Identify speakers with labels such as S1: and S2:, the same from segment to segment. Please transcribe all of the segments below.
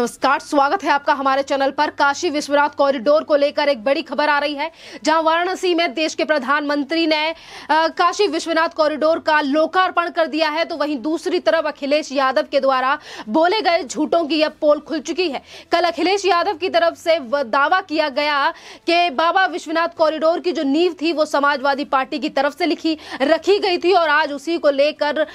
S1: नमस्कार, स्वागत है आपका हमारे चैनल पर। काशी विश्वनाथ कॉरिडोर को लेकर एक बड़ी खबर आ रही है, जहां वाराणसी में देश के प्रधानमंत्री ने काशी विश्वनाथ कॉरिडोर का लोकार्पण कर दिया है, तो वहीं दूसरी तरफ अखिलेश यादव के द्वारा बोले गए झूठों की अब पोल खुल चुकी है। कल अखिलेश यादव की तरफ से दावा किया गया कि बाबा विश्वनाथ कॉरिडोर की जो नींव थी वो समाजवादी पार्टी की तरफ से रखी गई थी, और आज उसी को लेकर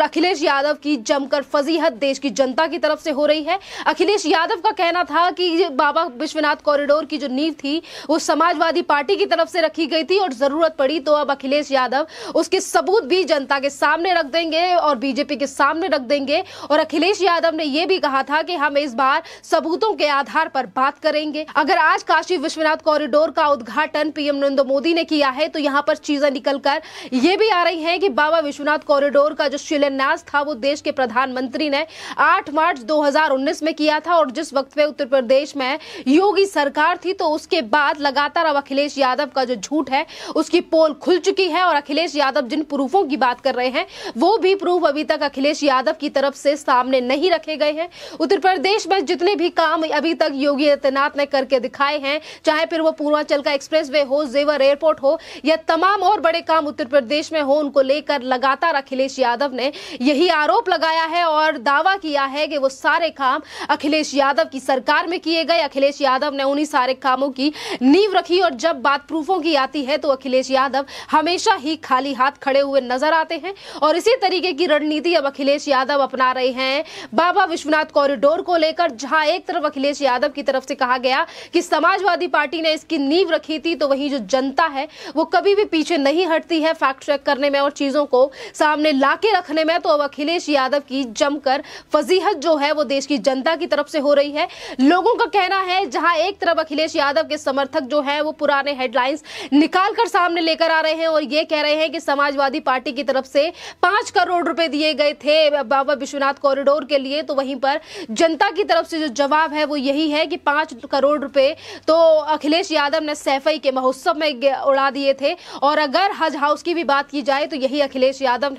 S1: अखिलेश यादव की जमकर फजीहत देश की जनता की तरफ से हो रही है। अखिलेश यादव का कहना था कि बाबा विश्वनाथ कॉरिडोर की जो नींव थी वो समाजवादी पार्टी की तरफ से रखी गई थी, और जरूरत पड़ी तो अब अखिलेश यादव उसके सबूत भी जनता के सामने रख देंगे और बीजेपी के सामने रख देंगे। और अखिलेश यादव ने यह भी कहा था कि हम इस बार सबूतों के आधार पर बात करेंगे। अगर आज काशी विश्वनाथ कॉरिडोर का उद्घाटन पीएम नरेंद्र मोदी ने किया है, तो यहाँ पर चीजें निकलकर ये भी आ रही हैं कि बाबा विश्वनाथ कॉरिडोर का जो शिलान्यास था वो देश के प्रधानमंत्री ने 8 मार्च 2019 में किया था, और जिस वक्त पे उत्तर प्रदेश में योगी सरकार थी, तो उसके बाद लगातार अब अखिलेश यादव का जो झूठ है उसकी पोल खुल चुकी है। और अखिलेश यादव जिन प्रूफों की बात कर रहे हैं वो भी प्रूफ अभी तक अखिलेश यादव की तरफ से सामने नहीं रखे गए हैं। उत्तर प्रदेश में जितने भी काम अभी तक योगी आदित्यनाथ ने करके दिखाए हैं, चाहे फिर वो पूर्वांचल का एक्सप्रेसवे हो, जेवर एयरपोर्ट हो, या तमाम और बड़े काम उत्तर प्रदेश में हो, उनको लेकर लगातार अखिलेश यादव ने यही आरोप लगाया है और दावा किया है कि वो सारे काम अखिलेश यादव की सरकार में किए गए। अखिलेश यादव ने उन्हीं सारे कामों की नींव रखी, और जब बात प्रूफों की आती है तो अखिलेश यादव हमेशा ही खाली हाथ खड़े हुए नजर आते हैं। और इसी तरीके की रणनीति अब अखिलेश यादव अपना रहे हैं बाबा विश्वनाथ कॉरिडोर को लेकर, जहां एक तरफ अखिलेश यादव की तरफ से कहा गया कि समाजवादी पार्टी ने इसकी नींव रखी थी, तो वहीं जो जनता है वो कभी भी पीछे नहीं हटती है फैक्ट चेक करने में और चीजों को सामने लाके रखने में। तो अब अखिलेश यादव की जमकर फजीहत जो है वो देश की जनता की तरफ से हो रही है। लोगों का कहना है, जहां एक तरफ अखिलेश यादव के समर्थक जो है वो पुराने हेडलाइंस निकालकर सामने लेकर आ रहे हैं और ये कह रहे हैं कि समाजवादी पार्टी की तरफ से 5 करोड़ रुपए दिए गए थे बाबा विश्वनाथ कॉरिडोर के लिए, तो वहीं पर जनता की तरफ से जो जवाब है वो यही है कि 5 करोड़ रुपए तो अखिलेश यादव ने सैफई के महोत्सव में उड़ा दिए थे। और अगर हज हाउस की भी बात की जाए तो यही अखिलेश यादव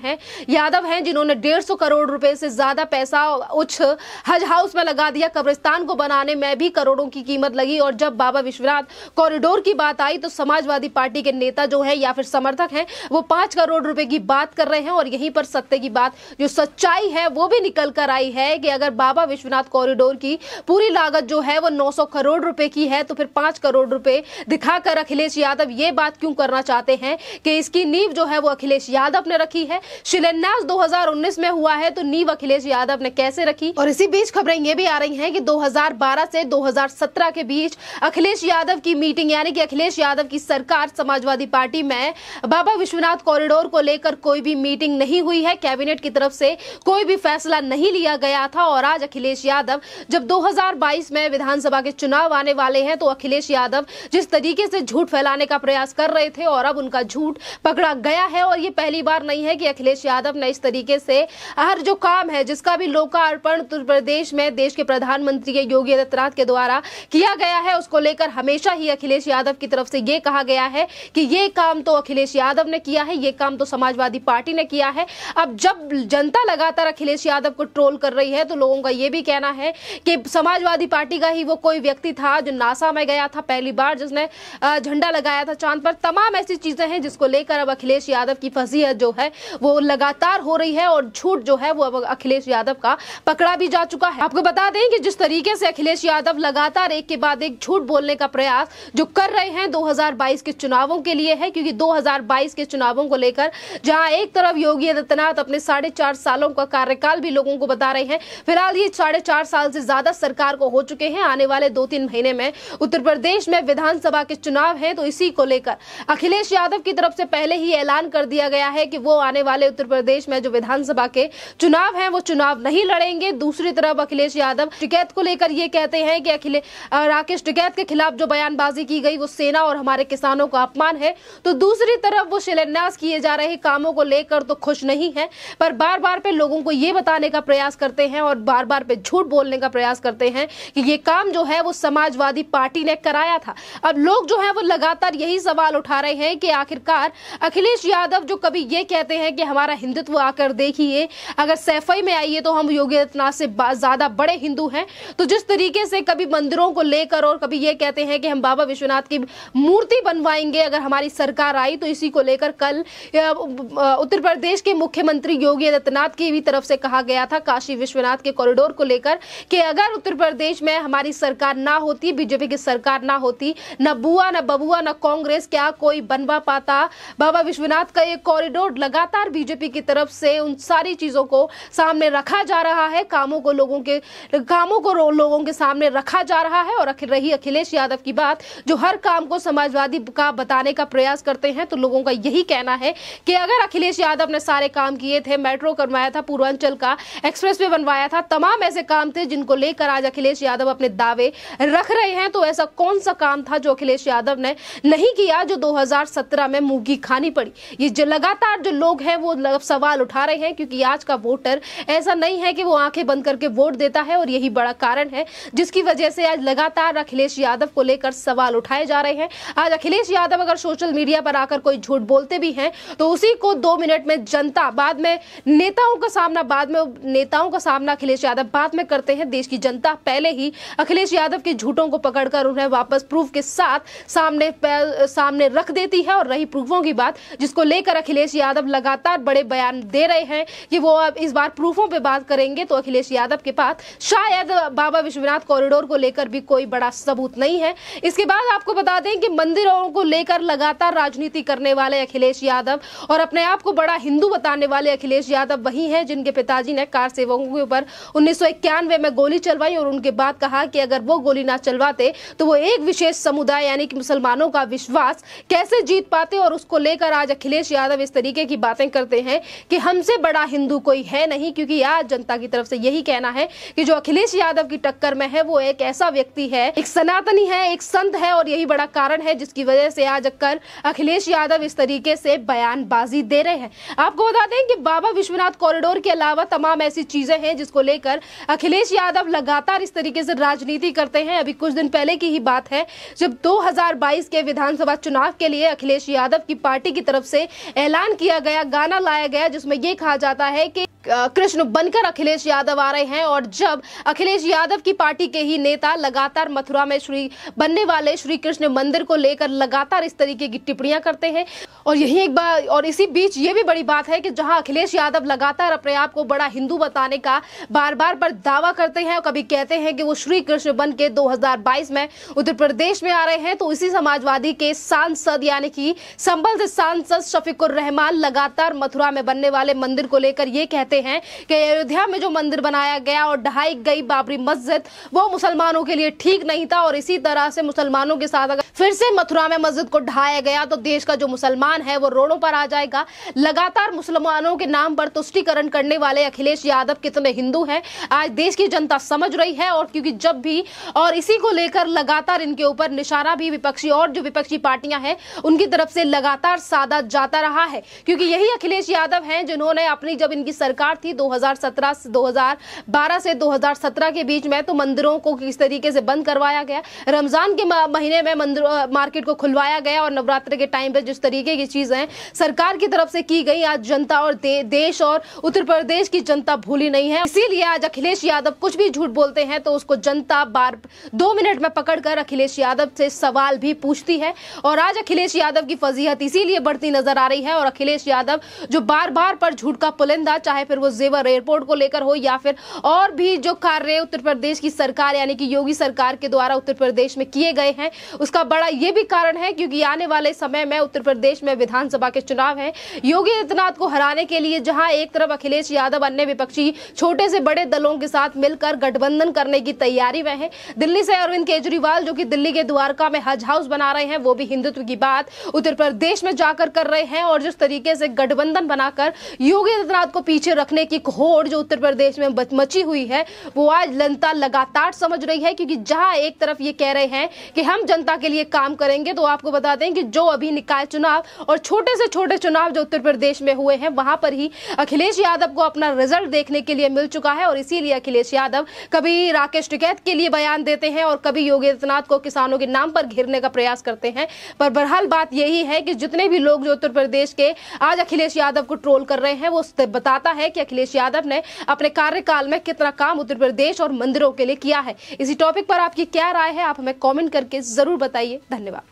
S1: हैं जिन्होंने 150 करोड़ रुपए से ज्यादा पैसा उच्च हज हाउस में लगा दिया। कब्रिस्तान को बनाने में भी करोड़ों की कीमत लगी, और जब बाबा विश्वनाथ कॉरिडोर की बात आई तो समाजवादी पार्टी के नेता जो है या फिर समर्थक हैं वो 5 करोड़ रुपए की बात कर रहे हैं। और यहीं पर सत्य की बात, जो सच्चाई है वो भी निकल कर आई है कि अगर बाबा विश्वनाथ कॉरिडोर की पूरी लागत जो है वो 900 करोड़ रुपए की है, तो फिर 5 करोड़ रुपए दिखाकर अखिलेश यादव ये बात क्यों करना चाहते हैं कि इसकी नींव जो है वो अखिलेश यादव ने रखी है। शिलान्यास 2019 में हुआ है, तो नींव अखिलेश यादव ने कैसे रखी। और इसी बीच खबरें ये भी आ रही हैं कि 2012 से 2017 के बीच अखिलेश यादव की मीटिंग, यानी कि अखिलेश यादव की सरकार समाजवादी पार्टी में बाबा विश्वनाथ कॉरिडोर को लेकर कोई भी मीटिंग नहीं हुई है, कैबिनेट की तरफ से कोई भी फैसला नहीं लिया गया था। और आज अखिलेश यादव जब 2022 में विधानसभा के चुनाव आने वाले हैं, तो अखिलेश यादव जिस तरीके से झूठ फैलाने का प्रयास कर रहे थे और अब उनका झूठ पकड़ा गया है। और ये पहली बार नहीं है कि अखिलेश यादव ने इस तरीके से हर जो काम है जिसका भी लोकार्पण उत्तर प्रदेश में देश के प्रधानमंत्री के योगी आदित्यनाथ के द्वारा किया गया है, उसको लेकर हमेशा ही अखिलेश यादव की तरफ से ये कहा गया है कि ये काम तो अखिलेश यादव ने किया है, ये काम तो समाजवादी पार्टी ने किया है। अब जब जनता लगातार अखिलेश यादव को ट्रोल कर रही है, तो लोगों का ये भी कहना है कि समाजवादी पार्टी का ही वो कोई व्यक्ति था जो नासा में गया था पहली बार, जिसने झंडा लगाया था चांद पर। तमाम ऐसी चीजें हैं जिसको लेकर अब अखिलेश यादव की फजीहत जो है वो लगातार हो रही है, और झूठ जो है वो अब अखिलेश यादव का पकड़ा भी जा चुका है। आपको बता दें कि जिस तरीके से अखिलेश यादव लगातार एक के बाद एक झूठ बोलने का प्रयास जो कर रहे हैं 2022 के चुनावों के लिए है, क्योंकि 2022 के चुनावों को लेकर जहां एक तरफ योगी आदित्यनाथ अपने 4.5 सालों का कार्यकाल भी लोगों को बता रहे हैं, फिलहाल ये 4.5 साल से ज्यादा सरकार को हो चुके हैं, आने वाले 2-3 महीने में उत्तर प्रदेश में विधानसभा के चुनाव है, तो इसी को लेकर अखिलेश यादव की तरफ से पहले ही ऐलान कर दिया गया है कि वो आने वाले उत्तर प्रदेश में जो विधानसभा के चुनाव हैं वो चुनाव नहीं लड़ेंगे। दूसरी तरफ अखिलेश यादव टिकैत को लेकर ये कहते हैं कि राकेश टिकैत के खिलाफ जो बयानबाजी की गई वो सेना और हमारे किसानों का अपमान है, तो दूसरी तरफ वो शिलान्यास किए जा रहे कामों को लेकर तो खुश नहीं है, पर बार बार पे लोगों को ये बताने का प्रयास करते हैं और बार बार पे झूठ बोलने का प्रयास करते हैं कि ये काम जो है वो समाजवादी पार्टी ने कराया था। अब लोग जो है वो लगातार यही सवाल उठा रहे हैं कि आखिरकार अखिलेश यादव जो कभी ये कहते हैं कि हमारा हिंदुत्व आकर देखिए, अगर सैफई में आइए तो हम योगी आदित्यनाथ से ज्यादा बड़े हिंदू हैं। तो जिस तरीके से कभी मंदिरों को लेकर और कभी ये कहते हैं कि हम बाबा विश्वनाथ की मूर्ति बनवाएंगे अगर हमारी सरकार आई, तो इसी को लेकर कल उत्तर प्रदेश के मुख्यमंत्री योगी आदित्यनाथ की भी तरफ से कहा गया था काशी विश्वनाथ के कॉरिडोर को लेकर कि अगर उत्तर प्रदेश में हमारी सरकार ना होती, बीजेपी की सरकार ना होती, न बुआ न बबुआ न कांग्रेस, क्या कोई बनवा पाता बाबा विश्वनाथ का ये कॉरिडोर। लगातार बीजेपी की तरफ से उन सारी चीजों को सामने रखा जा रहा है, कामों को लोगों के सामने रखा जा रहा है। और रही अखिलेश यादव की बात, जो हर काम को समाजवादी का बताने का प्रयास करते हैं, तो लोगों का यही कहना है कि अगर अखिलेश यादव ने सारे काम किए थे, मेट्रो करवाया था, पूर्वांचल का एक्सप्रेसवे बनवाया था, तमाम ऐसे काम थे जिनको लेकर आज अखिलेश यादव अपने दावे रख रहे हैं, तो ऐसा कौन सा काम था जो अखिलेश यादव ने नहीं किया जो 2017 में मुंह खानी पड़ी। ये जो लगातार जो लोग हैं वो सवाल उठा रहे हैं, क्योंकि आज का वोटर ऐसा नहीं है कि वो आंखें बंद करके वोट देता है, और यही बड़ा कारण है जिसकी वजह से आज लगातार अखिलेश यादव को लेकर सवाल उठाए जा रहे हैं। आज अखिलेश यादव अगर सोशल मीडिया पर आकर कोई झूठ बोलते भी हैं तो उसी को 2 मिनट में जनता, बाद में नेताओं का सामना अखिलेश यादव बाद में करते हैं। देश की जनता पहले ही अखिलेश यादव के झूठों को पकड़कर उन्हें वापस प्रूफ के साथ सामने रख देती है। और रही प्रूफों की बात, जिसको लेकर अखिलेश यादव लगातार बड़े बयान दे रहे हैं कि वो अब इस बार प्रूफों पे बात करेंगे, तो अखिलेश यादव के पास शायद बाबा विश्वनाथ कॉरिडोर को लेकर भी कोई बड़ा सबूत नहीं है। इसके बाद आपको बता दें कि मंदिरों को लेकर लगातार राजनीति करने वाले अखिलेश यादव और अपने आप को बड़ा हिंदू बताने वाले अखिलेश यादव वही हैं जिनके पिताजी ने कार सेवकों के ऊपर 1991 में गोली चलवाई, और उनके बाद कहा कि अगर वो गोली ना चलवाते तो वो एक विशेष समुदाय यानी कि मुसलमानों का विश्वास कैसे जीत पाते। और उसको लेकर आज अखिलेश यादव इस तरीके की बातें करते हैं कि हमसे बड़ा हिंदू कोई है नहीं, क्योंकि आज जनता की तरफ से यही कहना है कि जो अखिलेश यादव की टक्कर में है वो एक ऐसा व्यक्ति है, एक सनातनी है, एक संत है, और यही बड़ा कारण है जिसकी वजह से आज अखिलेश यादव इस तरीके से बयानबाजी दे रहे हैं। आपको बता दें कि बाबा विश्वनाथ कॉरिडोर के अलावा तमाम ऐसी चीजें हैं जिसको लेकर अखिलेश यादव लगातार इस तरीके से राजनीति करते हैं। अभी कुछ दिन पहले की ही बात है जब 2022 के विधानसभा चुनाव के लिए अखिलेश यादव की पार्टी की तरफ से ऐलान किया गया, गाना लाया गया, जिसमें यह कहा जाता है कि कृष्ण बनकर अखिलेश यादव आ रहे हैं। और जब अखिलेश यादव की पार्टी के ही नेता लगातार मथुरा में बनने वाले श्री कृष्ण मंदिर को लेकर लगातार इस तरीके की टिप्पणियां करते हैं, और यही एक बात, और इसी बीच ये भी बड़ी बात है कि जहां अखिलेश यादव लगातार अपने आप को बड़ा हिंदू बताने का बार बार पर दावा करते हैं और कभी कहते हैं कि वो श्री कृष्ण बन के 2022 में उत्तर प्रदेश में आ रहे हैं, तो इसी समाजवादी के सांसद यानी कि संभल से सांसद शफीकुर रहमान लगातार मथुरा में बनने वाले मंदिर को लेकर ये कहते हैं कि अयोध्या में जो मंदिर बनाया गया और ढहाई गई बाबरी मस्जिद वो मुसलमानों के लिए ठीक नहीं था, और इसी तरह से मुसलमानों के साथ अगर फिर से मथुरा में मस्जिद को ढहाया गया तो देश का जो मुसलमान है वो रोडों पर आ जाएगा। लगातार मुसलमानों के नाम पर तुष्टीकरण करने वाले अखिलेश यादव कितने हिंदू हैं आज देश की जनता समझ रही है। और क्योंकि जब भी और इसी को लेकर लगातार इनके ऊपर निशाना भी विपक्षी और जो विपक्षी पार्टियां हैं उनकी तरफ से लगातार साधा जाता रहा है, क्योंकि यही अखिलेश यादव हैं जिन्होंने अपनी, जब इनकी सरकार थी 2012 से 2017 के बीच में, तो मंदिरों को किस तरीके से बंद करवाया गया, रमजान के महीने में मंदिर मार्केट को खुलवाया गया, और नवरात्रि के टाइम पे जिस तरीके की चीजें सरकार की तरफ से की गई, आज जनता और देश और उत्तर प्रदेश की जनता भूली नहीं है। इसीलिए आज अखिलेश यादव कुछ भी झूठ बोलते हैं तो उसको जनता 2 मिनट में पकड़कर अखिलेश यादव से सवाल भी पूछती है। और आज अखिलेश यादव की फजीहत इसीलिए बढ़ती नजर आ रही है, और अखिलेश यादव जो बार बार पर झूठ का पुलिंदा, चाहे फिर वो जेवर एयरपोर्ट को लेकर हो या फिर और भी जो कार्य उत्तर प्रदेश की सरकार यानी कि योगी सरकार के द्वारा उत्तर प्रदेश में किए गए हैं, उसका बड़ा ये भी कारण है क्योंकि आने वाले समय में उत्तर प्रदेश में विधानसभा के चुनाव हैं। योगी आदित्यनाथ को हराने के लिए जहां एक तरफ अखिलेश यादव अन्य विपक्षी छोटे से बड़े दलों के साथ मिलकर गठबंधन करने की तैयारी में है, दिल्ली से अरविंद केजरीवाल जो कि दिल्ली के द्वारका में हज हाउस बना रहे हैं, वो भी हिंदुत्व की बात उत्तर प्रदेश में जाकर कर रहे हैं। और जिस तरीके से गठबंधन बनाकर योगी आदित्यनाथ को पीछे रखने की होड़ जो उत्तर प्रदेश में मची हुई है वो आज जनता लगातार समझ रही है, क्योंकि जहां एक तरफ ये कह रहे हैं कि हम जनता के लिए काम करेंगे, तो आपको बता दें कि जो अभी निकाय चुनाव और छोटे से छोटे चुनाव जो उत्तर प्रदेश में हुए हैं वहां पर ही अखिलेश यादव को अपना रिजल्ट देखने के लिए मिल चुका है। और इसीलिए अखिलेश यादव कभी राकेश टिकैत के लिए बयान देते हैं और कभी योगी आदित्यनाथ को किसानों के नाम पर घेरने का प्रयास करते हैं। पर बहरहाल बात यही है कि जितने भी लोग जो उत्तर प्रदेश के आज अखिलेश यादव को ट्रोल कर रहे हैं वो बताता है कि अखिलेश यादव ने अपने कार्यकाल में कितना काम उत्तर प्रदेश और मंदिरों के लिए किया है। इसी टॉपिक पर आपकी क्या राय है, आप हमें कमेंट करके जरूर बताइए। धन्यवाद।